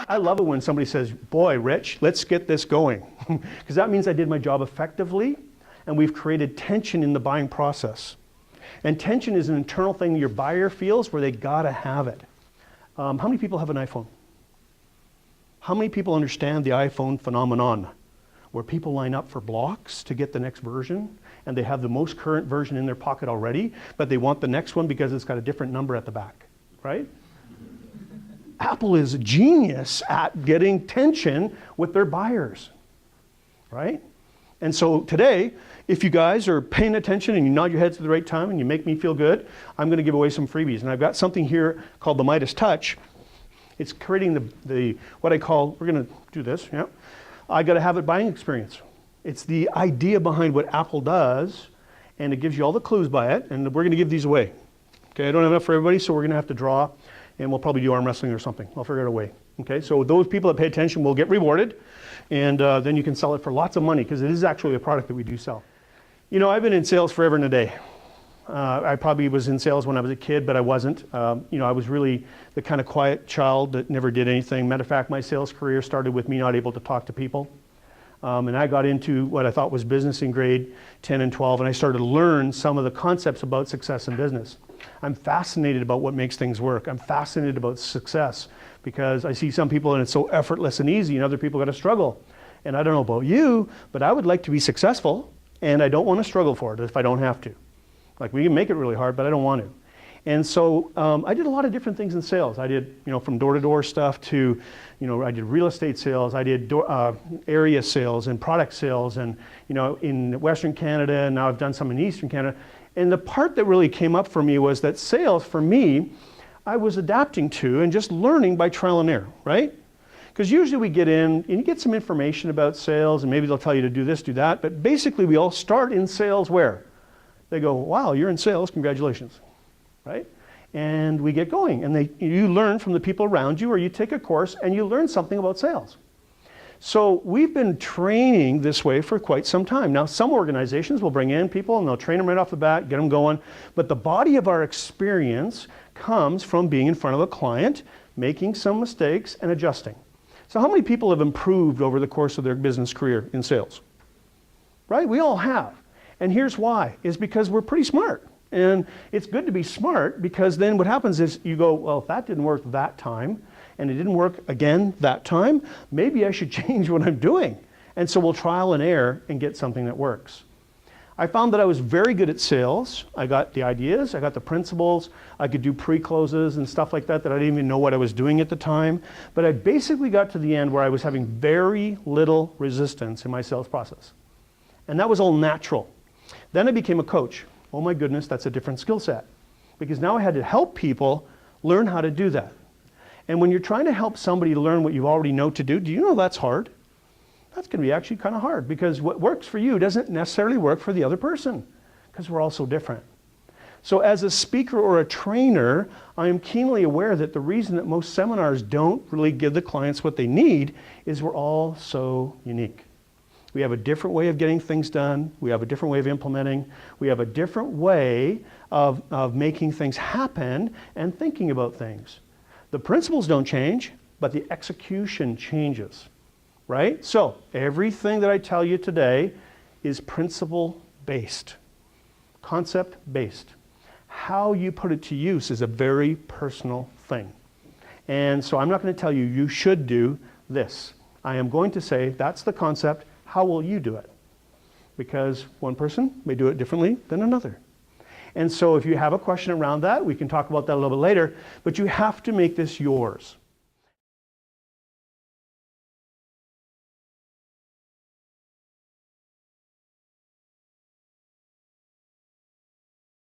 I love it when somebody says, boy, Rich, let's get this going. Because that means I did my job effectively, and we've created tension in the buying process. And tension is an internal thing your buyer feels where they gotta have it. How many people have an iPhone? How many people understand the iPhone phenomenon, where people line up for blocks to get the next version, and they have the most current version in their pocket already, but they want the next one because it's got a different number at the back, right? Apple is a genius at getting tension with their buyers, right? And so today, if you guys are paying attention and you nod your heads at the right time and you make me feel good, I'm going to give away some freebies. And I've got something here called the Midas Touch. It's creating the what I call, we're going to do this, yeah. I got to have it buying experience. It's the idea behind what Apple does, and it gives you all the clues by it, and we're going to give these away. Okay, I don't have enough for everybody, so we're going to have to draw, and we'll probably do arm wrestling or something. I'll figure out a way. Okay, so those people that pay attention will get rewarded, and then you can sell it for lots of money, because it is actually a product that we do sell. You know, I've been in sales forever and a day. I probably was in sales when I was a kid, but I wasn't. You know, I was really the kind of quiet child that never did anything. Matter of fact, my sales career started with me not able to talk to people. And I got into what I thought was business in grade 10 and 12, and I started to learn some of the concepts about success in business. I'm fascinated about what makes things work. I'm fascinated about success because I see some people and it's so effortless and easy, and other people got to struggle. And I don't know about you, but I would like to be successful, and I don't want to struggle for it if I don't have to. Like, we can make it really hard, but I don't want to. And so I did a lot of different things in sales. I did, you know, from door-to-door stuff to, you know, I did real estate sales. I did area sales and product sales, and, you know, in Western Canada, and now I've done some in Eastern Canada. And the part that really came up for me was that sales, for me, I was adapting to and just learning by trial and error, right? Because usually we get in and you get some information about sales, and maybe they'll tell you to do this, do that, but basically we all start in sales where? They go, wow, you're in sales, congratulations, right? And we get going, and you learn from the people around you, or you take a course and you learn something about sales. So we've been training this way for quite some time. Now, some organizations will bring in people and they'll train them right off the bat, get them going, but the body of our experience comes from being in front of a client, making some mistakes and adjusting. So how many people have improved over the course of their business career in sales? Right, we all have. And here's why, is because we're pretty smart. And it's good to be smart, because then what happens is you go, well, if that didn't work that time, and it didn't work again that time, maybe I should change what I'm doing. And so we'll trial and error and get something that works. I found that I was very good at sales. I got the ideas, I got the principles, I could do pre-closes and stuff like that I didn't even know what I was doing at the time. But I basically got to the end where I was having very little resistance in my sales process. And that was all natural. Then I became a coach. Oh my goodness, that's a different skill set. Because now I had to help people learn how to do that. And when you're trying to help somebody learn what you already know to do you know that's hard? That's going to be actually kind of hard, because what works for you doesn't necessarily work for the other person, because we're all so different. So as a speaker or a trainer, I am keenly aware that the reason that most seminars don't really give the clients what they need is we're all so unique. We have a different way of getting things done. We have a different way of implementing. We have a different way of making things happen and thinking about things. The principles don't change, but the execution changes, right? So everything that I tell you today is principle-based, concept-based. How you put it to use is a very personal thing. And so I'm not going to tell you, you should do this. I am going to say, that's the concept. How will you do it? Because one person may do it differently than another. And so if you have a question around that, we can talk about that a little bit later, but you have to make this yours.